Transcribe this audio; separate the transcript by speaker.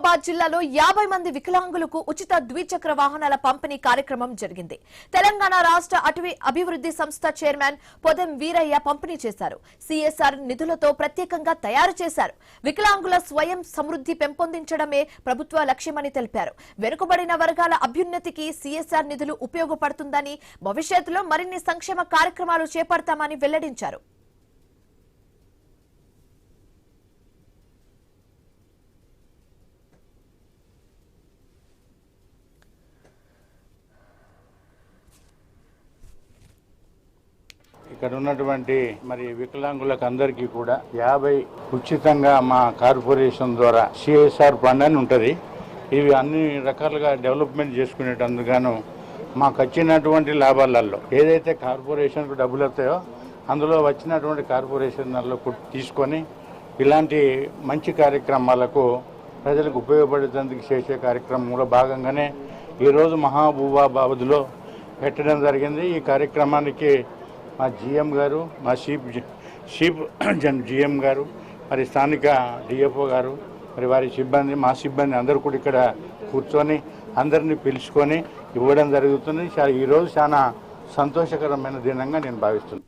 Speaker 1: నిజామాబాద్ జిల్లాలో 50 మంది వికలాంగులకు ఉచిత ద్విచక్ర వాహనాల పంపిణీ కార్యక్రమం జరిగింది. తెలంగాణ రాష్ట్ర అటవీ అభివృద్ధి సంస్థ చైర్మన్ పొదెం వీరయ్య పంపిణీ చేశారు. సిఎస్ఆర్ నిధులతో ప్రత్యేకంగా తయారు చేశారు. వికలాంగుల స్వయం సమృద్ధి పెంపొందించడమే ప్రభుత్వ లక్ష్యమని తెలిపారు. వెనుకబడిన వర్గాల అభ్యున్నతికి సిఎస్ఆర్ నిధులు ఉపయోగపడుతుందని, భవిష్యత్తులో మరిన్ని సంక్షేమ కార్యక్రమాలు చేపడతామని వెల్లడించారు.
Speaker 2: ఇక్కడ ఉన్నటువంటి వికలాంగులకు అందరికీ కూడా 50 ఉచితంగా మా కార్పొరేషన్ ద్వారా సిఎస్ఆర్ ఫండ్ అని ఉంటుంది. ఇవి అన్ని రకాలుగా డెవలప్మెంట్ చేసుకునేటందుకు మాకు వచ్చినటువంటి లాభాలలో ఏదైతే కార్పొరేషన్కు డబ్బులు వస్తాయో అందులో వచ్చినటువంటి కార్పొరేషన్లలో తీసుకొని ఇలాంటి మంచి కార్యక్రమాలకు ప్రజలకు ఉపయోగపడేందుకు చేసే కార్యక్రమంలో భాగంగానే ఈరోజు మహబూబాబాద్లో పెట్టడం జరిగింది. ఈ కార్యక్రమానికి మా జిఎం గారు, మా చీఫ్ జిఎం గారు, స్థానిక డిఎఫ్ఓ గారు, వారి సిబ్బంది, మా సిబ్బంది అందరూ కూడా ఇక్కడ కూర్చొని అందరినీ పిలుచుకొని ఇవ్వడం జరుగుతుంది. ఈరోజు చాలా సంతోషకరమైన దినంగా నేను భావిస్తున్నాను.